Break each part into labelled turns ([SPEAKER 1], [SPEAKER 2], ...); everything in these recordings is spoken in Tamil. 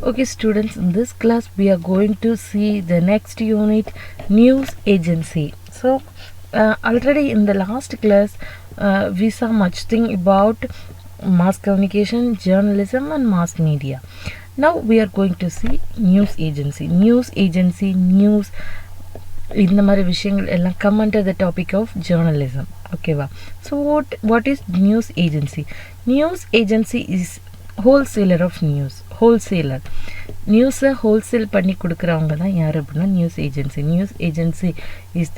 [SPEAKER 1] Okay students, in this class we are going to see the next unit, news agency. So already in the last class we saw much thing about mass communication, journalism and mass media. Now we are going to see news agency. News இந்த மாதிரி விஷயங்கள் எல்லாம் come under the topic of journalism. ஓகேவா? So what is news agency? News agency is wholesaler of news. நியூஸை ஹோல்சேல் பண்ணி கொடுக்குறவங்க தான் யார் அப்படின்னா news agency is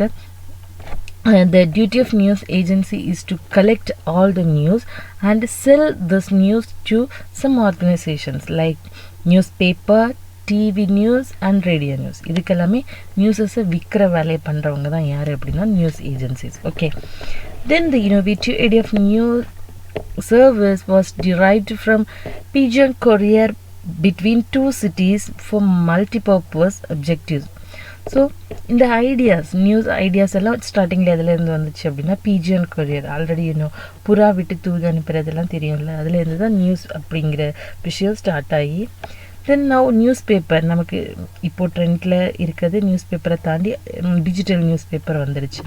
[SPEAKER 1] the duty of news agency is to collect all the news and sell this news to some organizations like newspaper, TV news and radio news. இதுக்கெல்லாமே நியூஸஸை விற்கிற வேலையை பண்ணுறவங்க தான் யார் அப்படின்னா news agencies. Okay, then the innovative idea of news service was derived from pigeon courier between two cities for multi-purpose objectives. So இந்த நியூஸ் ஐடியாஸ் எல்லாம் ஸ்டார்டிங்கில் எதுலேருந்து வந்துச்சு அப்படின்னா பிஜியன் கொரியர், ஆல்ரெடி புறா விட்டு தூது அனுப்புறதெல்லாம் தெரியும்ல, அதுலேருந்து தான் நியூஸ் அப்படிங்கிற விஷயம் ஸ்டார்ட் ஆகி தென் நவ் நியூஸ் பேப்பர் நமக்கு இப்போது ட்ரெண்டில் இருக்கிறது. நியூஸ் பேப்பரை தாண்டி டிஜிட்டல் நியூஸ் பேப்பர் வந்துடுச்சு.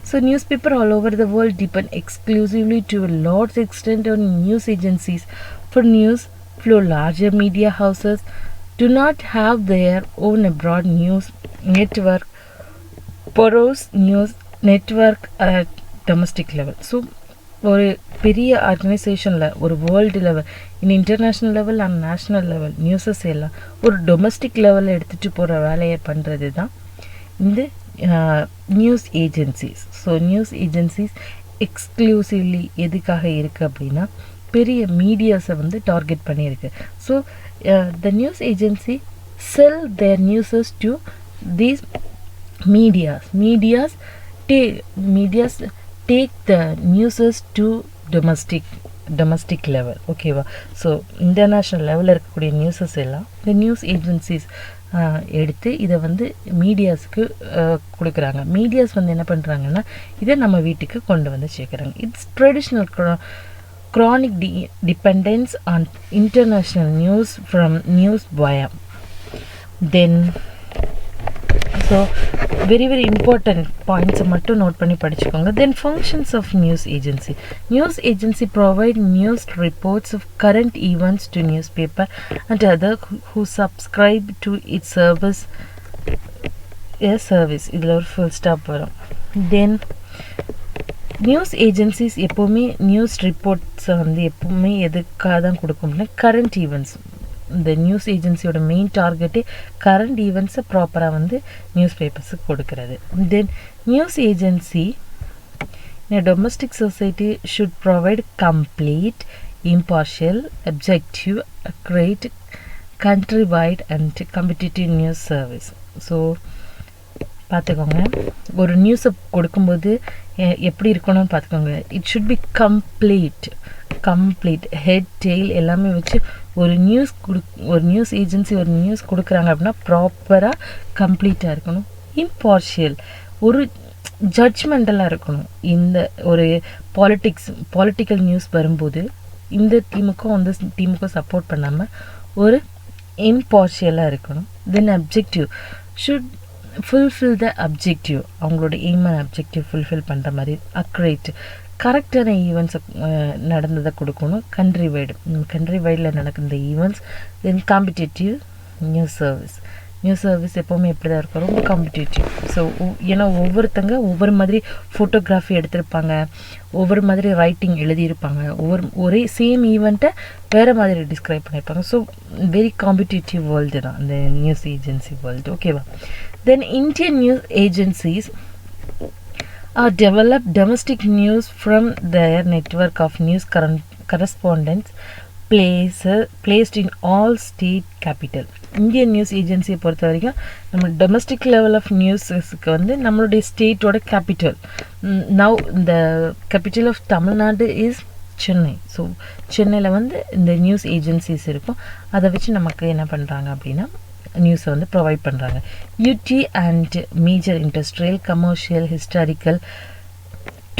[SPEAKER 1] So news paper all over the world depend exclusively to a large extent on news agencies for news flow. Larger media houses do not have their own abroad news network, porous news network at domestic level. So ஒரு பெரிய ஆர்கனைசேஷனில் ஒரு world level, international level and national level newses எல்லாம் ஒரு டொமஸ்டிக் லெவலில் எடுத்துகிட்டு போகிற வேலையை பண்ணுறது தான் இந்த news agencies. So news agencies exclusively எதுக்காக இருக்குது அப்படின்னா பெரிய மீடியாஸை வந்து டார்கெட் பண்ணியிருக்கு. So the news agency sell their newses to these medias take the newses to domestic level. ஓகேவா? ஸோ இன்டர்நேஷ்னல் லெவலில் இருக்கக்கூடிய நியூஸஸ் எல்லாம் இந்த நியூஸ் ஏஜென்சிஸ் எடுத்து இதை வந்து மீடியாஸுக்கு கொடுக்குறாங்க. மீடியாஸ் வந்து என்ன பண்ணுறாங்கன்னா இதை நம்ம வீட்டுக்கு கொண்டு வந்து சேர்க்குறாங்க. It's traditional chronic dependence on international news from news via. Then so very important points மட்டும் நோட் பண்ணி படிச்சுக்கோங்க. Then functions of news agency provide news reports of current events to newspaper and other who subscribe to its service. இதில் ஒரு full stop வரும். Then நியூஸ் ஏஜென்சிஸ் எப்போவுமே நியூஸ் ரிப்போர்ட்ஸை வந்து எப்போவுமே எதுக்காக தான் கொடுக்கும்னா கரண்ட் ஈவெண்ட்ஸ். இந்த நியூஸ் ஏஜென்சியோட மெயின் டார்கெட்டே கரண்ட் ஈவெண்ட்ஸை ப்ராப்பராக வந்து நியூஸ் பேப்பர்ஸுக்கு கொடுக்கறது. Then news agency domestic society should provide complete, impartial, objective, accurate, country wide and competitive news service. So பார்த்துக்கோங்க, ஒரு நியூஸை கொடுக்கும்போது எப்படி இருக்கணும்னு பார்த்துக்கோங்க. It should be complete head tail எல்லாமே வச்சு ஒரு நியூஸ் ஏஜென்சி ஒரு நியூஸ் கொடுக்குறாங்க அப்படின்னா ப்ராப்பராக கம்ப்ளீட்டாக இருக்கணும். இம்பார்ஷியல், ஒரு ஜட்ஜ்மெண்டலாக இருக்கணும். இந்த ஒரு பாலிட்டிக்கல் நியூஸ் வரும்போது இந்த டீமுக்கும் அந்த டீமுக்கும் சப்போர்ட் பண்ணாமல் ஒரு இம்பார்ஷியலாக இருக்கணும். Then objective should fulfil the objective, அவங்களோட எய்ம் அண்ட் அப்ஜெக்டிவ் ஃபுல்ஃபில் பண்ணுற மாதிரி. அக்யூரேட், கரெக்டான ஈவெண்ட்ஸை நடந்ததை கொடுக்கணும். கண்ட்ரி வைடில் நடக்கிற ஈவெண்ட்ஸ். தென் காம்படிட்டிவ் நியூஸ் சர்வீஸ் எப்போவுமே எப்படி தான் இருக்கும், ரொம்ப காம்படிட்டிவ். ஸோ ஏன்னா ஒவ்வொருத்தங்க ஒவ்வொரு மாதிரி ஃபோட்டோகிராஃபி எடுத்திருப்பாங்க, ஒவ்வொரு மாதிரி ரைட்டிங் எழுதியிருப்பாங்க, ஒரே சேம் ஈவெண்ட்டை வேறு மாதிரி டிஸ்கிரைப் பண்ணியிருப்பாங்க. ஸோ வெரி காம்படிட்டிவ் வேர்ல்டு தான் இந்த நியூஸ் ஏஜென்சி வேர்ல்டு. ஓகேவா? Then Indian news agencies develop domestic news from their network of news correspondents placed in all state capital. Indian news ஏஜென்சியை பொறுத்த வரைக்கும் நம்ம டொமஸ்டிக் லெவல் ஆஃப் நியூஸஸ்க்கு வந்து நம்மளுடைய ஸ்டேட்டோட கேபிட்டல். நவ் இந்த capital of Tamil Nadu is Chennai. So சென்னையில் வந்து இந்த நியூஸ் ஏஜென்சிஸ் இருக்கும். அதை வச்சு நமக்கு என்ன பண்ணுறாங்க அப்படின்னா நியூஸை வந்து ப்ரொவைட் பண்ணுறாங்க. UT and major industrial, commercial, historical,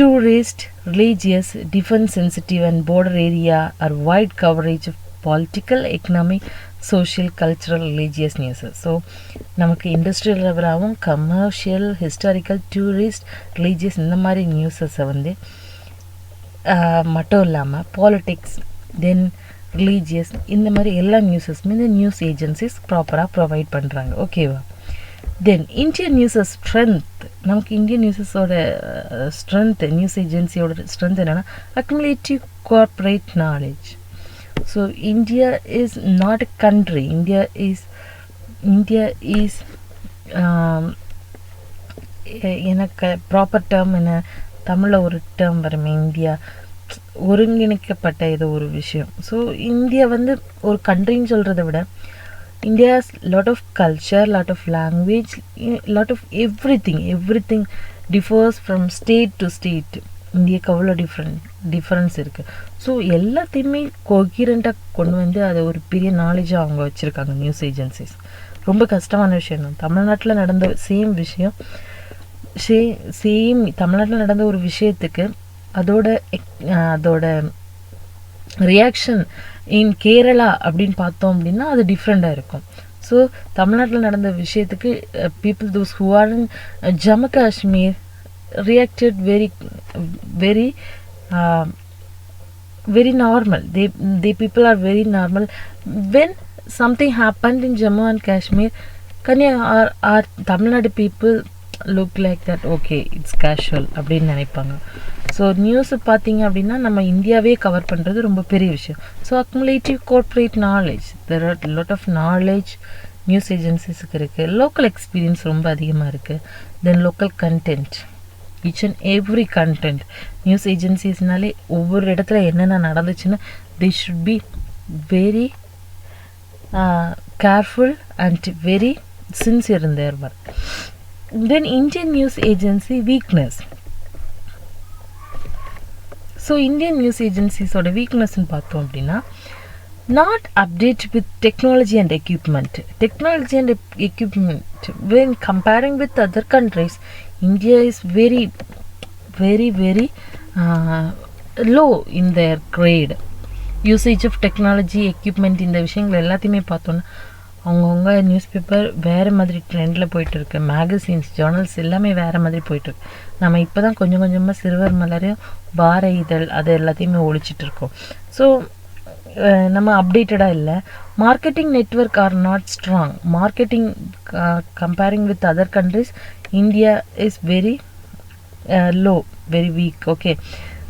[SPEAKER 1] tourist, religious, defense sensitive and border area or wide coverage of political, economic, social, cultural, religious newses. So நமக்கு இண்டஸ்ட்ரியல் லெவலாகவும் கமர்ஷியல், ஹிஸ்டாரிக்கல், டூரிஸ்ட், ரிலீஜியஸ் இந்த மாதிரி நியூஸஸை வந்து மட்டும் இல்லாமல் பாலிட்டிக்ஸ், தென் ரிலீஜியஸ், இந்த மாதிரி எல்லா நியூஸஸுமே இந்த நியூஸ் ஏஜென்சிஸ் ப்ராப்பராக ப்ரொவைட் பண்ணுறாங்க. ஓகேவா? Then Indian newses strength. நமக்கு இந்தியன் நியூஸஸோட ஸ்ட்ரென்த், நியூஸ் ஏஜென்சியோட ஸ்ட்ரென்த் என்னென்னா accumulative corporate knowledge. So India is not a country. India is எனக்கு ப்ராப்பர் டேர்ம் என்ன, தமிழில் ஒரு டேர்ம் வருமே, இந்தியா ஒருங்கிணைக்கப்பட்ட ஏதோ ஒரு விஷயம். ஸோ இந்தியா வந்து ஒரு கண்ட்ரின்னு சொல்கிறத விட India's lot of culture, lot of language, lot of everything differs from state to state. இந்தியாவுக்கு அவ்வளோ டிஃப்ரென்ஸ் இருக்குது. ஸோ எல்லாத்தையுமே கொஹிரண்ட்டாக கொண்டு வந்து அதை ஒரு பெரிய நாலேஜாக அவங்க வச்சுருக்காங்க நியூஸ் ஏஜென்சிஸ். ரொம்ப கஷ்டமான விஷயம் தான். தமிழ்நாட்டில் நடந்த விஷயம் தமிழ்நாட்டில் நடந்த ஒரு விஷயத்துக்கு அதோட ரியாக்ஷன் இன் கேரளா அப்படின்னு பார்த்தோம் அப்படின்னா அது டிஃப்ரெண்ட்டாக இருக்கும். ஸோ தமிழ்நாட்டில் நடந்த விஷயத்துக்கு people those who are in Jammu Kashmir reacted very normal. They people are very normal. When something happened in Jammu and Kashmir, our Tamil Nadu people look like that, okay, it's casual அப்படின்னு நினைப்பாங்க. ஸோ நியூஸ் பார்த்தீங்க அப்படின்னா நம்ம இந்தியாவே கவர் பண்ணுறது ரொம்ப பெரிய விஷயம். So accumulative corporate knowledge, there are lot of knowledge news ஏஜென்சிஸுக்கு இருக்குது. லோக்கல் எக்ஸ்பீரியன்ஸ் ரொம்ப அதிகமாக இருக்குது. Then local content, each and every content. News ஏஜென்சிஸ்னாலே ஒவ்வொரு இடத்துல என்னென்ன நடந்துச்சுன்னு they should be very careful and very sincere in their work. Then Indian news agency weakness. So Indian news ஏஜென்சிஸோட வீக்னஸ்ன்னு பார்த்தோம் அப்படின்னா, not update with technology and equipment. When comparing with other countries, India is very low in their grade. Usage of technology, equipment, இந்த விஷயங்கள் எல்லாத்தையுமே பார்த்தோன்னா அவங்கவுங்க நியூஸ் பேப்பர் வேறு மாதிரி ட்ரெண்டில் போயிட்டுருக்கு. மேகசின்ஸ், ஜேர்னல்ஸ் எல்லாமே வேறு மாதிரி போயிட்டுருக்கு. நம்ம இப்போ தான் கொஞ்சம் கொஞ்சமாக சிறுவர் மலரையும் வார இதழ் அது எல்லாத்தையுமே ஒழிச்சிட்ருக்கோம். ஸோ நம்ம அப்டேட்டடாக இல்லை. Marketing network are not strong. Marketing comparing with other countries, India is very low, very weak. Okay.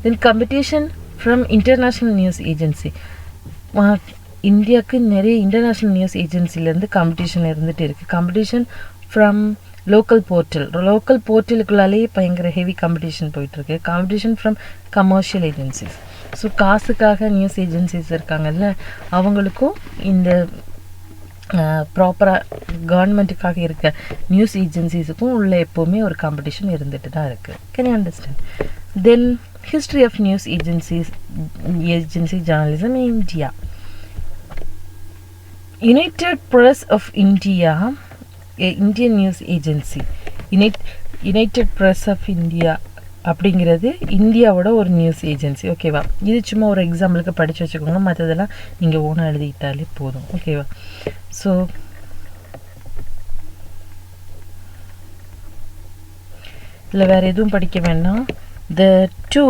[SPEAKER 1] Then competition from international news agency. இந்தியாவுக்கு நிறைய இன்டர்நேஷ்னல் நியூஸ் ஏஜென்சிலேருந்து காம்படிஷன் இருந்துகிட்டு இருக்குது. காம்படிஷன் ஃப்ரம் லோக்கல் போர்ட்டலுக்குள்ளாலேயே பயங்கர ஹெவி காம்படிஷன் போயிட்டுருக்கு. Competition from commercial agencies. So காசுக்காக நியூஸ் ஏஜென்சிஸ் இருக்காங்கல்ல, அவங்களுக்கும் இந்த ப்ராப்பராக கவர்மெண்ட்டுக்காக இருக்க நியூஸ் ஏஜென்சிஸுக்கும் உள்ள எப்போவுமே ஒரு காம்படிஷன் இருந்துட்டு தான் இருக்குது. Can you understand? Then history of news agency journalism in India. United Press of India, Indian news agency. United Press of India அப்படிங்கிறது இந்தியாவோட ஒரு நியூஸ் ஏஜென்சி. ஓகேவா? இது சும்மா ஒரு எக்ஸாம்பிளுக்கு படித்து வச்சுக்கோங்க. மற்றதெல்லாம் நீங்கள் ஓனாக எழுதிக்கிட்டாலே போதும். ஓகேவா? ஸோ இல்லை வேறு எதுவும் படிக்க வேண்டாம். The two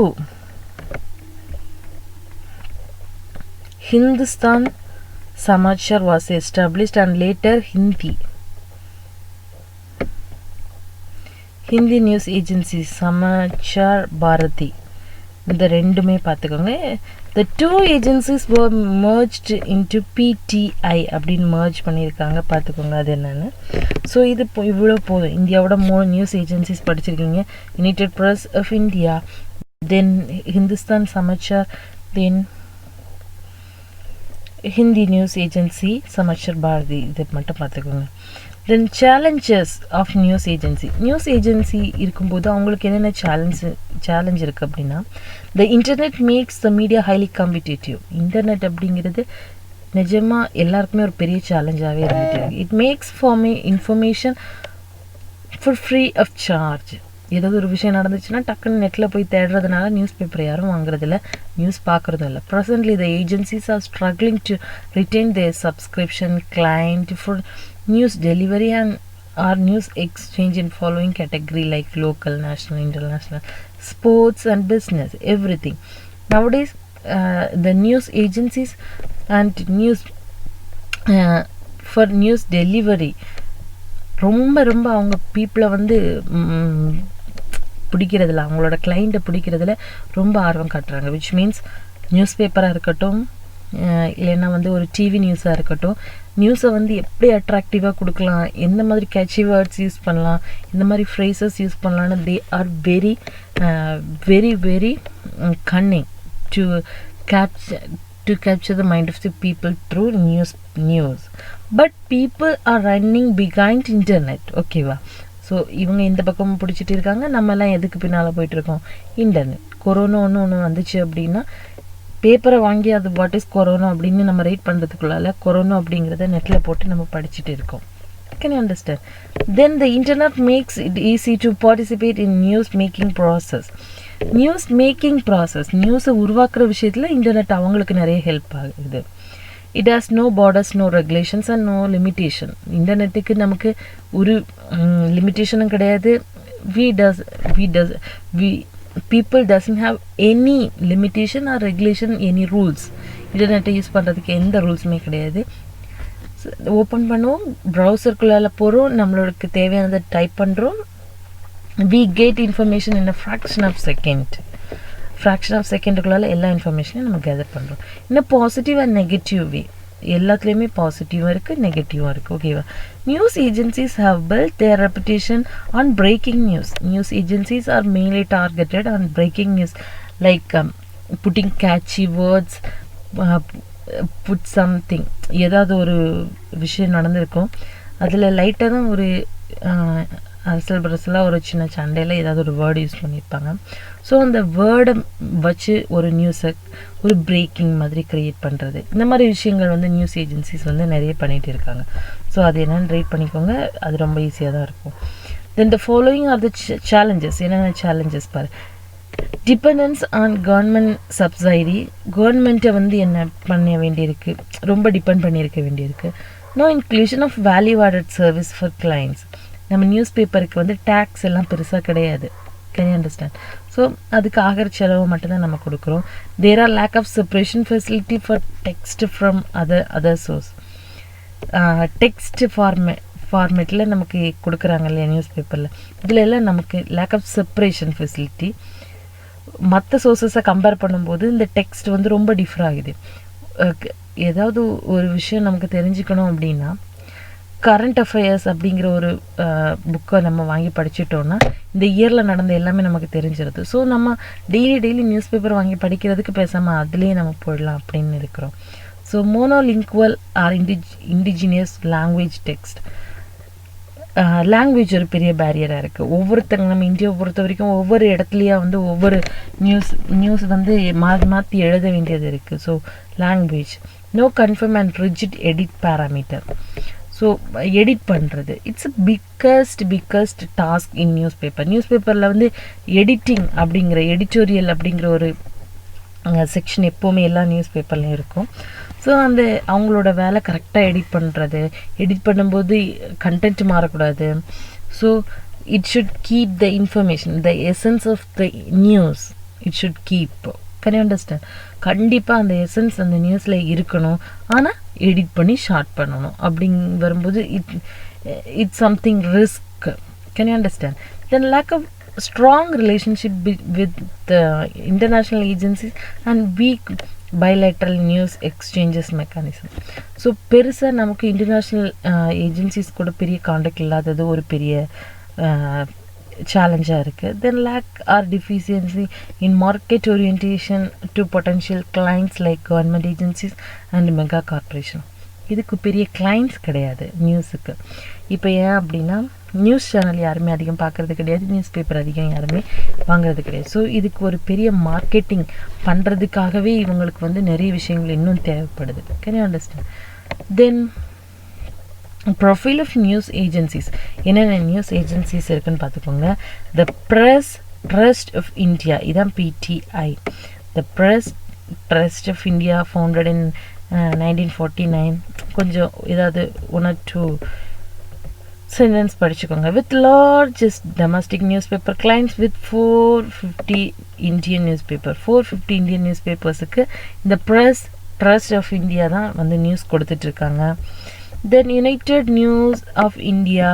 [SPEAKER 1] Hindustan Samachar was established and later Hindi news agency Samachar Bharati. இந்த ரெண்டுமே பார்த்துக்கோங்க. The two agencies were merged into PTI அப்படின்னு merge பண்ணியிருக்காங்க. பார்த்துக்கோங்க அது என்னென்னு. ஸோ இது இவ்வளோ போதும். இந்தியாவோட 3 நியூஸ் ஏஜென்சிஸ் படிச்சிருக்கீங்க. United Press of India, then Hindustan Samachar, then Hindi news agency Samachar Bharati. இதை மட்டும் பார்த்துக்கோங்க. Then challenges of news agency. News agency இருக்கும்போது அவங்களுக்கு என்னென்ன சேலஞ்ச் இருக்குது அப்படின்னா, the internet makes the media highly competitive. Internet அப்படிங்கிறது நிஜமாக எல்லாருக்குமே ஒரு பெரிய சேலஞ்சாகவே இருந்துட்டு இருக்கு. It makes for me information for free of charge. ஏதாவது ஒரு விஷயம் நடந்துச்சுன்னா டக்குன்னு நெட்டில் போய் தேடுறதுனால நியூஸ் பேப்பர் யாரும் வாங்குறதில்ல, நியூஸ் பார்க்குறதும் இல்லை. Presently the agencies are struggling to retain their subscription client for news delivery and or news exchange in following category like local, national, international, sports and business, everything. Nowadays the news agencies and news for news delivery ரொம்ப அவங்க பீப்புளை வந்து பிடிக்கிறதுல, அவங்களோட கிளைண்ட்டை பிடிக்கிறதுல ரொம்ப ஆர்வம் காட்டுறாங்க. விச் மீன்ஸ் நியூஸ் பேப்பராக இருக்கட்டும், இல்லைன்னா வந்து ஒரு டிவி நியூஸாக இருக்கட்டும், நியூஸை வந்து எப்படி அட்ராக்டிவாக கொடுக்கலாம், எந்த மாதிரி கேட்சி வேர்ட்ஸ் யூஸ் பண்ணலாம், இந்த மாதிரி ஃப்ரேசஸ் யூஸ் பண்ணலான்னு they are very very very Canning to capture the mind of the people through news. But people are running behind internet. ஓகேவா? ஸோ இவங்க இந்த பக்கம் பிடிச்சிட்டு இருக்காங்க, நம்மலாம் எதுக்கு பின்னால் போயிட்டுருக்கோம்? இன்டர்நெட். கொரோனா ஒன்று வந்துச்சு அப்படின்னா பேப்பரை வாங்கி அது வாட் இஸ் கொரோனா அப்படின்னு நம்ம ரீட் பண்ணுறதுக்குள்ளால கொரோனா அப்படிங்கிறத நெட்டில் போட்டு நம்ம படிச்சுட்டு இருக்கோம். Can you understand? Then the internet makes it easy to participate in news making process. நியூஸை உருவாக்குற விஷயத்தில் இன்டர்நெட் அவங்களுக்கு நிறைய ஹெல்ப் ஆகுது. It has no borders, no regulations and no limitation. இன்டர்நெட்டுக்கு நமக்கு ஒரு லிமிட்டேஷனும் கிடையாது. people doesn't have any limitation or regulation, any rules. இன்டர்நெட்டை யூஸ் பண்ணுறதுக்கு எந்த ரூல்ஸுமே கிடையாது. ஓப்பன் பண்ணுவோம், ப்ரௌசருக்குள்ளால போகிறோம், நம்மளுக்கு தேவையானதை டைப் பண்ணுறோம், we get information in a fraction of செகண்டுக்குள்ளால எல்லா இன்ஃபர்மேஷனையும் நம்ம கேதர் பண்ணுறோம். இன்னும் பாசிட்டிவ் அண்ட் நெகட்டிவ் வே, எல்லாத்துலேயுமே பாசிட்டிவாக இருக்குது, நெகட்டிவாக இருக்குது. ஓகேவா? News agencies have build their reputation on breaking news. News agencies are mainly targeted on breaking news like putting catchy words, put something. ஏதாவது ஒரு விஷயம் நடந்திருக்கும், அதில் லைட்டாக தான் ஒரு அரசலாக ஒரு சின்ன சண்டையில் ஏதாவது ஒரு வேர்டு யூஸ் பண்ணியிருப்பாங்க. ஸோ அந்த வேர்டை வச்சு ஒரு நியூஸை ஒரு பிரேக்கிங் மாதிரி க்ரியேட் பண்ணுறது, இந்த மாதிரி விஷயங்கள் வந்து நியூஸ் ஏஜென்சிஸ் வந்து நிறைய பண்ணிகிட்டு இருக்காங்க. ஸோ அது என்னென்னு ரீட் பண்ணிக்கோங்க, அது ரொம்ப ஈஸியாக தான் இருக்கும். Then the following are the challenges. என்னென்ன சேலஞ்சஸ் பாரு. Dependence on government subsidy. கவர்மெண்ட்டை வந்து என்ன பண்ண வேண்டியிருக்கு, ரொம்ப டிபெண்ட் பண்ணியிருக்க வேண்டியிருக்கு. No inclusion of value added service for clients. நம்ம நியூஸ் பேப்பருக்கு வந்து டேக்ஸ் எல்லாம் பெருசாக கிடையாது. Can you understand? ஸோ அதுக்கு ஆகிற செலவு மட்டும்தான் நம்ம கொடுக்குறோம். There are lack of separation facility for text from other source. Text ஃபார்மேட்டில் நமக்கு கொடுக்குறாங்க இல்லையா நியூஸ் பேப்பரில், இதில் எல்லாம் நமக்கு லேக் ஆஃப் செப்பரேஷன் ஃபெசிலிட்டி. மற்ற சோர்ஸஸை கம்பேர் பண்ணும்போது இந்த டெக்ஸ்ட் வந்து ரொம்ப டிஃபர் ஆகுது. ஏதாவது ஒரு விஷயம் நமக்கு தெரிஞ்சுக்கணும் அப்படின்னா கரண்ட் அஃபேர்ஸ் அப்படிங்கிற ஒரு புக்கை நம்ம வாங்கி படிச்சுட்டோன்னா இந்த இயரில் நடந்த எல்லாமே நமக்கு தெரிஞ்சிருது. ஸோ நம்ம டெய்லி நியூஸ் பேப்பர் வாங்கி படிக்கிறதுக்கு பேசாமல் அதுலேயே நம்ம போயிடலாம் அப்படின்னு இருக்கிறோம். So monolingual or indigenous language text. Language ஒரு பெரிய பேரியராக இருக்குது. ஒவ்வொருத்தங்க நம்ம இந்தியாவை பொறுத்த வரைக்கும் ஒவ்வொரு இடத்துலையா வந்து ஒவ்வொரு நியூஸ் வந்து மாற்றி எழுத வேண்டியது இருக்குது. So language. No conform and rigid edit parameter. So edit பண்ணுறது it's biggest task in news பேப்பரில் வந்து எடிட்டிங் அப்படிங்கிற எடிட்டோரியல் அப்படிங்கிற ஒரு செக்ஷன் எப்போவுமே எல்லா நியூஸ் பேப்பர்லையும் இருக்கும். ஸோ அந்த அவங்களோட வேலை கரெக்டாக எடிட் பண்ணும்போது கண்டென்ட் மாறக்கூடாது. So it should keep the information, the essence of the news it should keep. Can you understand? கண்டிப்பாக அந்த எசன்ஸ் அந்த நியூஸில் இருக்கணும், ஆனால் எடிட் பண்ணி ஷார்ட் பண்ணணும். அப்படிங் வரும்போது it's something risk. Can you understand? Then lack of strong relationship with the international agencies and weak bilateral news exchanges mechanism. So பெருசாக நமக்கு இன்டர்நேஷ்னல் ஏஜென்சிஸ் கூட பெரிய காண்டாக்ட் இல்லாதது ஒரு பெரிய சேலஞ்சாக இருக்குது. Then lack or deficiency in market orientation to potential clients like government agencies and mega corporation. இதுக்கு பெரிய கிளைண்ட்ஸ் கிடையாது நியூஸுக்கு. இப்போ ஏன் அப்படின்னா நியூஸ் சேனல் யாருமே அதிகம் பார்க்குறது கிடையாது, நியூஸ் பேப்பர் அதிகம் யாருமே வாங்குறது கிடையாது. ஸோ இதுக்கு ஒரு பெரிய மார்க்கெட்டிங் பண்ணுறதுக்காகவே இவங்களுக்கு வந்து நிறைய விஷயங்கள் இன்னும் தேவைப்படுது. Can you understand? Then profile of news agencies. என்னென்ன நியூஸ் ஏஜென்சிஸ் இருக்குன்னு பார்த்துக்கோங்க. The Press Trust of India, இதான் PTI. The Press Trust of India founded in 1949. கொஞ்சம் ஏதாவது 1 or 2 சென்டென்ஸ் படிச்சுக்கோங்க. With largest domestic news paper clients with 450 Indian news paper. 450 Indian news பேப்பர்ஸுக்கு இந்த ப்ரெஸ் ட்ரஸ்ட் ஆஃப் இந்தியா தான் வந்து நியூஸ் கொடுத்துட்ருக்காங்க. Then United News of India,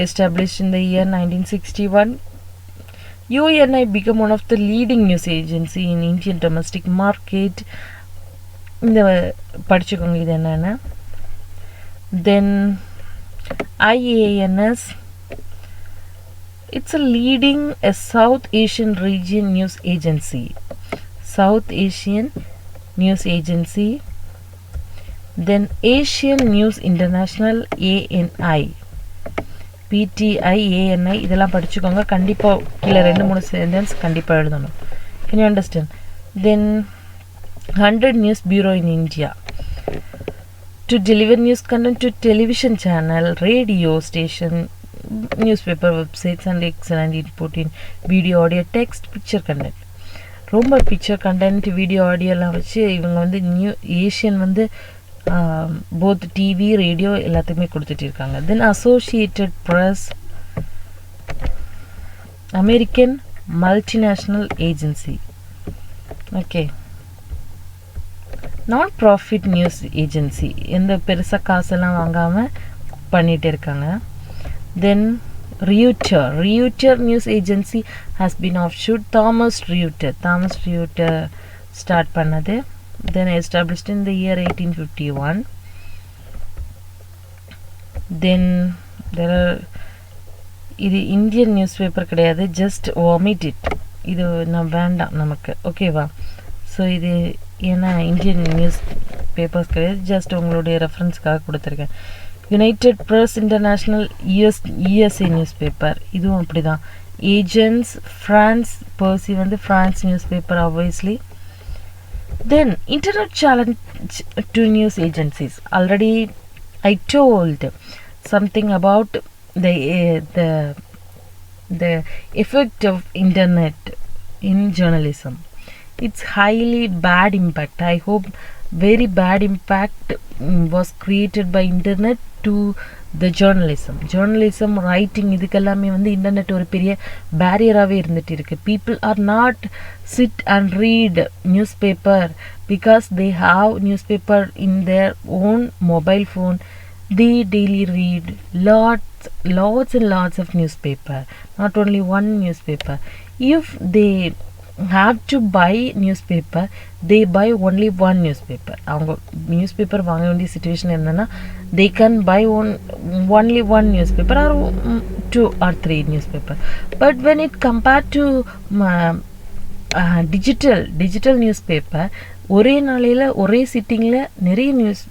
[SPEAKER 1] established in the year 1961. UNI became one of the leading news agency in Indian domestic market. இந்த படிச்சுக்கோங்க இது என்னென்ன. Then IANS, it's a leading a South Asian region news agency. South Asian news agency. Then Asian News International, ANI. PTI, ANI இதெல்லாம் படிச்சுக்கோங்க. கண்டிப்பாக கீழே 2-3 சென்டென்ஸ் கண்டிப்பாக எழுதணும். Can you understand? Then 100 News Bureau in India to deliver news content to television channel, radio station, newspaper websites and excellent input in video, audio, text, picture content. ரொம்ப பிக்சர் கண்டென்ட், வீடியோ, ஆடியோலாம் வச்சு இவங்க வந்து ஏஷியன் வந்து போத் டிவி ரேடியோ எல்லாத்துக்குமே கொடுத்துட்டு இருக்காங்க. Then Associated Press, American multinational agency. Okay, non profit news agency, எந்த பெருசாக காசெல்லாம் வாங்காமல் பண்ணிகிட்டு இருக்காங்க. Then Reuter news agency has been offshoot Thomas Reuter start பண்ணது. Then established in the year 1851. Then there are, இது இந்தியன் நியூஸ் பேப்பர் கிடையாது, ஜஸ்ட் omit it, இது நான் வேண்டாம் நமக்கு, ஓகேவா? ஸோ இது ஏன்னா இந்தியன் நியூஸ் பேப்பர்ஸ் கிடையாது, ஜஸ்ட் உங்களுடைய ரெஃபரன்ஸ்க்காக கொடுத்துருக்கேன். United press international, USA news paper, இதுவும் அப்படி தான். ஏஜென்ட்ஸ் ஃப்ரான்ஸ், பர்சி வந்து France news paper obviously. Then internet challenge to news agencies. Already I told something about the effect of internet in journalism. It's highly bad impact. I hope very bad impact was created by internet to the journalism writing. இதுக்கெல்லாமே வந்து இன்டர்நெட் ஒரு பெரிய பேரியராகவே இருந்துட்டு இருக்கு. people are not sit and read newspaper because they have newspaper in their own mobile phone. They daily read lots and lots of newspaper, not only one newspaper. If they have to buy newspaper, they buy only one newspaper. அவங்க newspaper வாங்க வேண்டிய situation என்னன்னா they can buy only one newspaper or 2 or 3 newspaper. But when it compared to digital newspaper, ஒரே நாளையில் ஒரே சிட்டிங்கில் நிறைய நியூஸ்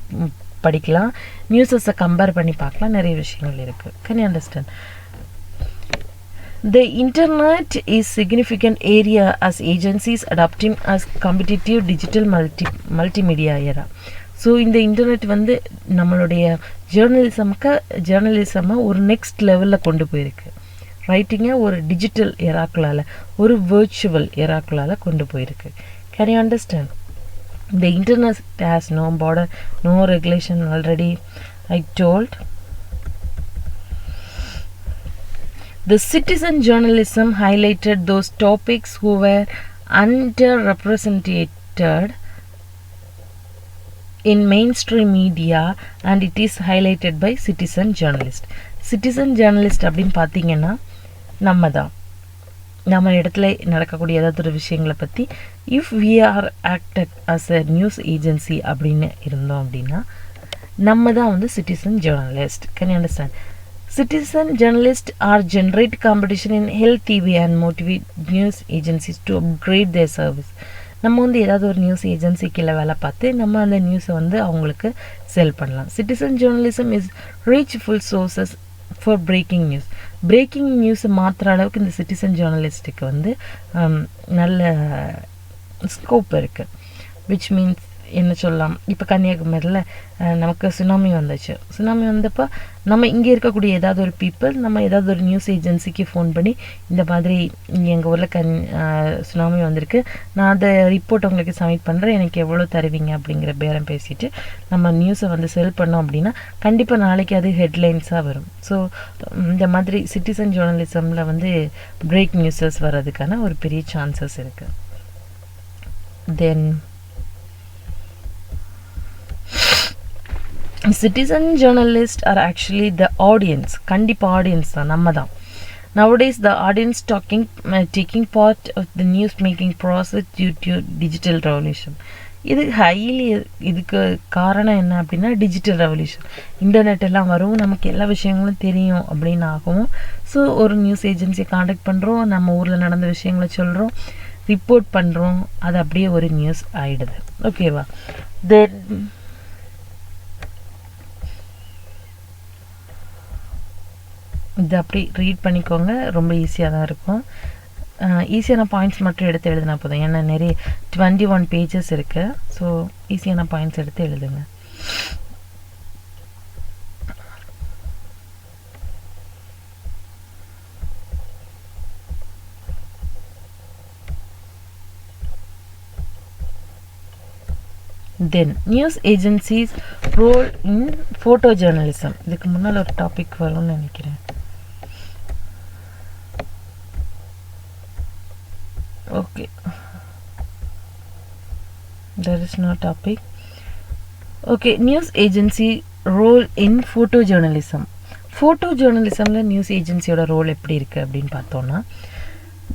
[SPEAKER 1] படிக்கலாம், நியூஸஸை கம்பேர் பண்ணி பார்க்கலாம், நிறைய விஷயங்கள் இருக்குது. Can you understand? The internet is significant area as agencies adopting as competitive digital multimedia era. So இந்த இன்டர்நெட் வந்து நம்மளுடைய ஜேர்னலிசமை ஒரு நெக்ஸ்ட் லெவலில் கொண்டு போயிருக்கு. ரைட்டிங்கை ஒரு டிஜிட்டல் எராக்குள்ளால், ஒரு வேர்ச்சுவல் எராக்குள்ளால் கொண்டு போயிருக்கு. Can you understand? The internet has no border, no regulation. Already I told. The citizen journalism highlighted those topics who were underrepresented in mainstream media, and it is highlighted by citizen journalist. Citizen journalist அப்படின்னு பார்த்தீங்கன்னா நம்ம தான், நம்ம இடத்துல நடக்கக்கூடிய ஏதாவது ஒரு விஷயங்களை பற்றி if we are acted as a news agency அப்படின்னு இருந்தோம் அப்படின்னா நம்ம தான் வந்து citizen journalist. Can you understand? Citizen journalists are generate competition in healthy way and motivate news agencies to upgrade their service. நம்ம வந்து ஏதாவது ஒரு நியூஸ் ஏஜென்சிக்குள்ள வேலை பார்த்து நம்ம அந்த நியூஸை வந்து அவங்களுக்கு செல் பண்ணலாம். Citizen journalism is reach full sources for breaking news. Breaking நியூஸை மாற்றுற அளவுக்கு இந்த சிட்டிசன் ஜேர்னலிஸ்ட்டுக்கு வந்து நல்ல ஸ்கோப் இருக்குது. விச் மீன்ஸ் என்ன சொல்லலாம், இப்போ கன்னியாகுமரியில் நமக்கு சுனாமி வந்துச்சு. சுனாமி வந்தப்போ நம்ம இங்கே இருக்கக்கூடிய ஏதாவது ஒரு பீப்புள் நம்ம ஏதாவது ஒரு நியூஸ் ஏஜென்சிக்கு ஃபோன் பண்ணி இந்த மாதிரி எங்கள் ஊரில் சுனாமி வந்திருக்கு, நான் அதை ரிப்போர்ட் உங்களுக்கு சப்மிட் பண்ணுறேன், எனக்கு எவ்வளோ தருவீங்க அப்படிங்கிற பேரம் பேசிட்டு நம்ம நியூஸை வந்து செல் பண்ணோம் அப்படின்னா கண்டிப்பாக நாளைக்கு அது ஹெட்லைன்ஸாக வரும். ஸோ இந்த மாதிரி சிட்டிசன் ஜேர்னலிசமில் வந்து பிரேக் நியூஸஸ் வர்றதுக்கான ஒரு பெரிய சான்சஸ் இருக்குது. தென் citizen journalists are actually the audience. கண்டிப்பா audience தான், நம்ம தான். Nowadays the audience taking part of the news making process due to digital revolution. இது ஹைலி, இதுக்கு காரணம் என்ன அப்படின்னா டிஜிட்டல் ரெவல்யூஷன். இன்டர்நெட் எல்லாம் வரும், நமக்கு எல்லா விஷயங்களும் தெரியும் அப்படின்னு ஆகும். ஸோ ஒரு நியூஸ் ஏஜென்சியை காண்டாக்ட் பண்ணுறோம், நம்ம ஊரில் நடந்த விஷயங்களை சொல்கிறோம், ரிப்போர்ட் பண்ணுறோம், அது அப்படியே ஒரு நியூஸ் ஆகிடுது. ஓகேவா? தென் இது அப்படி ரீட் பண்ணிக்கோங்க, ரொம்ப ஈஸியாக தான் இருக்கும். ஈஸியான பாயிண்ட்ஸ் மட்டும் எடுத்து எழுதினா போதும், ஏன்னா நிறைய 21 பேஜஸ் இருக்குது. ஸோ ஈஸியான பாயிண்ட்ஸ் எடுத்து எழுதுங்க. Then news agencies role in photo journalism. இதுக்கு முன்னால் ஒரு டாபிக் வரும்னு நினைக்கிறேன். Okay, there is no topic. Okay, news agency role in photo journalism. Photo ஜேர்னலிசமில் நியூஸ் ஏஜென்சியோட ரோல் எப்படி இருக்குது அப்படின்னு பார்த்தோன்னா,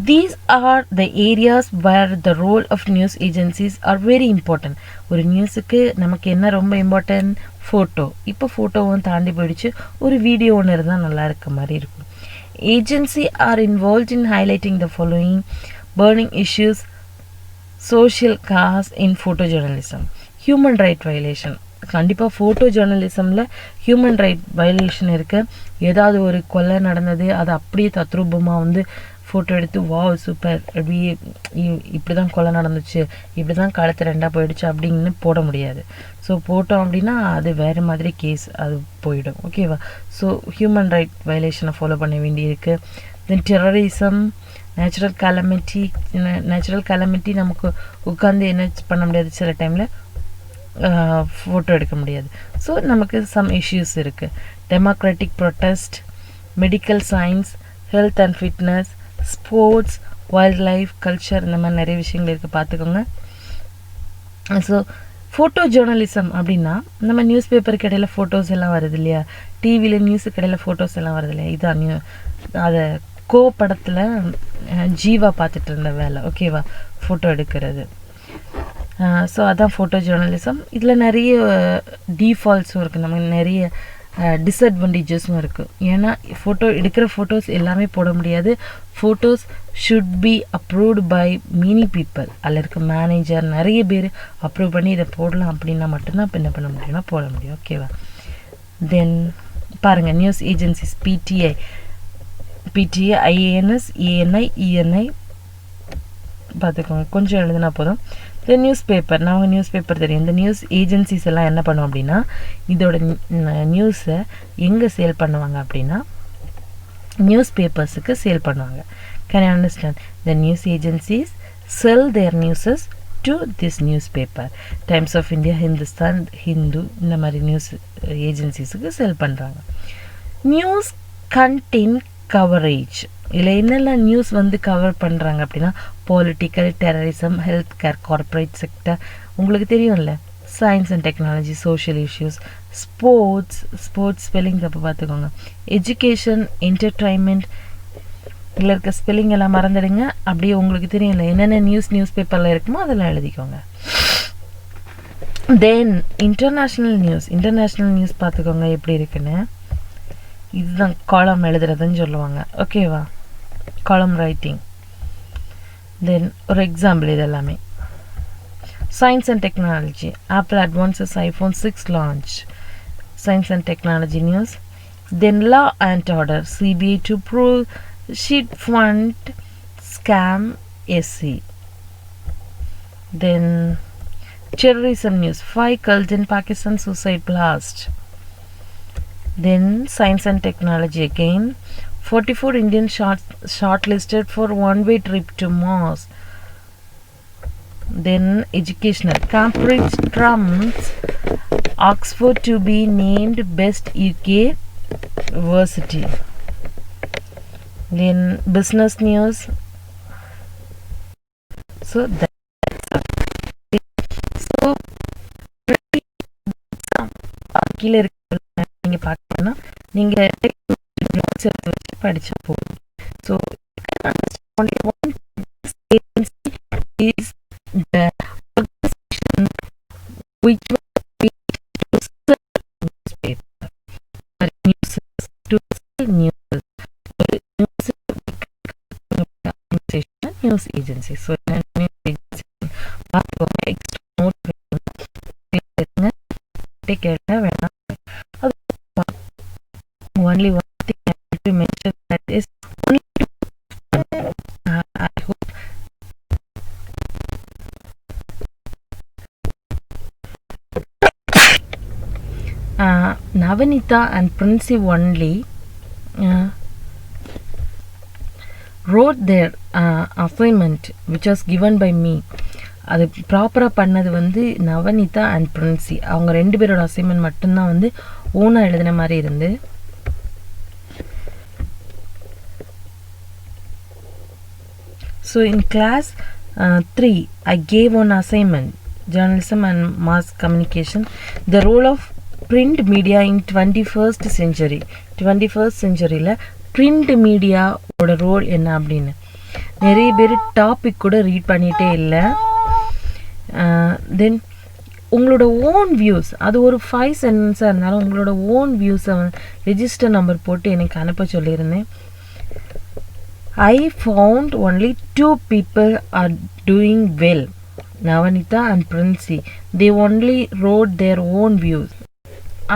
[SPEAKER 1] these are the areas where the role of news agencies are very important. ஒரு நியூஸுக்கு நமக்கு என்ன ரொம்ப இம்பார்ட்டன்ட்? ஃபோட்டோ. இப்போ ஃபோட்டோவும் தாண்டி போயிடுச்சு, ஒரு வீடியோ ஒன்று இருந்தால் நல்லா இருக்க மாதிரி இருக்கும். Agency are involved in highlighting the following burning issues, social cause in photo journalism. Human right violation. கண்டிப்பாக ஃபோட்டோ ஜேர்னலிசமில் ஹியூமன் ரைட் வயலேஷன் இருக்குது. ஏதாவது ஒரு கொலை நடந்தது, அதை அப்படியே தத்ரூபமாக வந்து ஃபோட்டோ எடுத்து வாவ் சூப்பர், அப்படியே இப்படி தான் கொலை நடந்துச்சு, இப்படி தான் கழுத்து ரெண்டாக போயிடுச்சு அப்படின்னு போட முடியாது. ஸோ போட்டோம் அப்படின்னா அது வேறு மாதிரி கேஸ், அது போயிடும். ஓகேவா? ஸோ ஹியூமன் ரைட் வயலேஷனை ஃபாலோ பண்ண வேண்டியிருக்கு. தென் டெரரிசம், நேச்சுரல் கேலமிட்டி நமக்கு உட்காந்து என்ன பண்ண முடியாது, சில டைமில் ஃபோட்டோ எடுக்க முடியாது. ஸோ நமக்கு சம் இஷ்யூஸ் இருக்குது. Democratic protest, medical science, health and fitness, sports, wild life, culture, இந்த மாதிரி நிறைய விஷயங்கள் இருக்குது, பார்த்துக்கோங்க. ஸோ ஃபோட்டோ ஜேர்னலிசம் அப்படின்னா நம்ம நியூஸ் பேப்பருக்கு இடையில ஃபோட்டோஸ் எல்லாம் வருது இல்லையா, டிவியில் நியூஸுக்கு இடையில ஃபோட்டோஸ் எல்லாம் வருது இல்லையா, இதான் அதை படத்தில் ஜீவா பார்த்துட்டு இருந்த வேலை. ஓகேவா? ஃபோட்டோ எடுக்கிறது. ஸோ அதான் ஃபோட்டோ ஜேர்னலிசம். இதில் நிறைய டீஃபால்ட்ஸும் இருக்குது, நமக்கு நிறைய டிஸ்அட்வான்டேஜஸும் இருக்குது. ஏன்னா எடுக்கிற ஃபோட்டோஸ் எல்லாமே போட முடியாது. Photos should be approved by many people. அதில் இருக்க மேனேஜர் நிறைய பேர் அப்ரூவ் பண்ணி இதை போடலாம் அப்படின்னா மட்டும்தான் இப்போ என்ன பண்ண முடியும்னா போட முடியும். ஓகேவா? தென் பாருங்கள், news agencies PTI, IANS, ENI, ENI பார்த்துக்கோங்க, கொஞ்சம் எழுதுனா போதும். இந்த நியூஸ் பேப்பர், நான் நியூஸ் பேப்பர் தெரியும். இந்த நியூஸ் ஏஜென்சிஸ் எல்லாம் என்ன பண்ணுவோம் அப்படின்னா இதோட நியூஸை எங்கே சேல் பண்ணுவாங்க அப்படின்னா நியூஸ் பேப்பர்ஸுக்கு சேல் பண்ணுவாங்க. Can you understand? The news agencies sell their newses to this newspaper. Times of India, Hindustan, Hindu, இந்த மாதிரி நியூஸ் ஏஜென்சிஸுக்கு செல் பண்ணுறாங்க. நியூஸ் கண்டென்ட் கவரேஜ், இதில் என்னெல்லாம் நியூஸ் வந்து கவர் பண்ணுறாங்க அப்படின்னா political, terrorism, health care, corporate sector, உங்களுக்கு தெரியும்ல, science and technology, social issues, sports spelling தப்பு பார்த்துக்கோங்க, எஜுகேஷன், என்டர்டைன்மெண்ட், இதில் இருக்க ஸ்பெல்லிங் எல்லாம் மறந்துடுங்க. அப்படியே உங்களுக்கு தெரியும்ல என்னென்ன நியூஸ் பேப்பரில் இருக்குமோ அதெல்லாம் எழுதிக்கோங்க. தென் இன்டர்நேஷ்னல் நியூஸ் பார்த்துக்கோங்க எப்படி இருக்குன்னு. இதுதான் காலம் எழுதுறதுன்னு சொல்லுவாங்க. ஓகேவா? காலம் ரைட்டிங். தென் ஒரு எக்ஸாம்பிள் இது எல்லாமே. Science and technology, apple advances iPhone 6 launch. Science and technology news. Then law and order, CBI to prove sheet fund scam SC. Then Terrorism news. 5 killed in Pakistan suicide blast. Then science and technology again. 44 Indian shortlisted for one-way trip to Mars. Then educational. Cambridge trumps Oxford to be named best UK university. Then business news. So கீழே இருக்க நீங்கள் பார்த்தீங்கன்னா நீங்கள் நோட்ஸ் எடுத்து வச்சு படித்தா போதும். So is the organization which was to sell newspaper or news to sell news. News agency. So news agency extra note take care only one thing I have to mention, that is only I hope Navanitha and Princey only wrote their assignment which was given by me. அது ப்ராப்பராக பண்ணது வந்து நவனிதா அண்ட் பிரின்சி. அவங்க 2 பேரோட அசைன்மெண்ட் மட்டும்தான் வந்து ஓனாக எழுதின மாதிரி இருந்து. So in class 3 I gave one assignment, journalism and mass communication, the role of print media in 21st century. 21st centuryல print media ஓட ரோல் என்ன அப்படின்னு நிறைய பேர் டாபிக் கூட ரீட் பண்ணிகிட்டே இல்லை. தென் உங்களோட ஓன் வியூஸ், அது ஒரு 5 சென்டென்ஸாக இருந்தாலும் உங்களோட ஓன் வியூஸை ரெஜிஸ்டர் நம்பர் போட்டு எனக்கு அனுப்ப சொல்லியிருந்தேன். I found only 2 people are doing well, Navanitha and Princey. They only wrote their own views.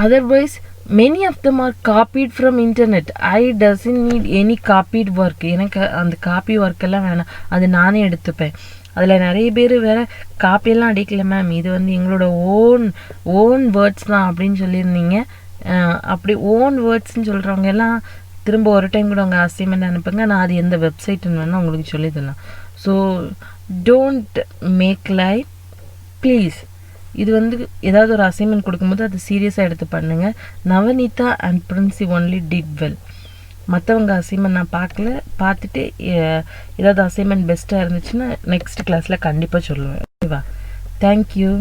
[SPEAKER 1] Otherwise, many of them are copied from internet. I doesn't need any copied work. எனக்கு அந்த காப்பி ஒர்க்கெல்லாம் வேணாம், அது நானே எடுத்துப்பேன். அதில் நிறைய பேர் வேறு காப்பியெல்லாம் அடிக்கல மேம், இது வந்து எங்களோட ஓன் வேர்ட்ஸ் தான் அப்படின்னு சொல்லியிருந்தீங்க. அப்படி ஓன் வேர்ட்ஸ்ன்னு சொல்கிறவங்க எல்லாம் திரும்ப ஒரு டைம் கூட உங்கள் அசைன்மெண்ட் அனுப்புங்க, நான் அது எந்த வெப்சைட்டுன்னு வேணால் உங்களுக்கு சொல்லி தரலாம். So don't make like please. இது வந்து ஏதாவது ஒரு அசைன்மெண்ட் கொடுக்கும்போது அது சீரியஸாக எடுத்து பண்ணுங்கள். Navanitha and Princy only did well. மற்றவங்க அசைன்மெண்ட் நான் பார்த்துட்டு ஏதாவது அசைன்மெண்ட் பெஸ்ட்டாக இருந்துச்சுன்னா நெக்ஸ்ட் கிளாஸில் கண்டிப்பாக சொல்லுவேன். ஓகேவா? தேங்க்யூ.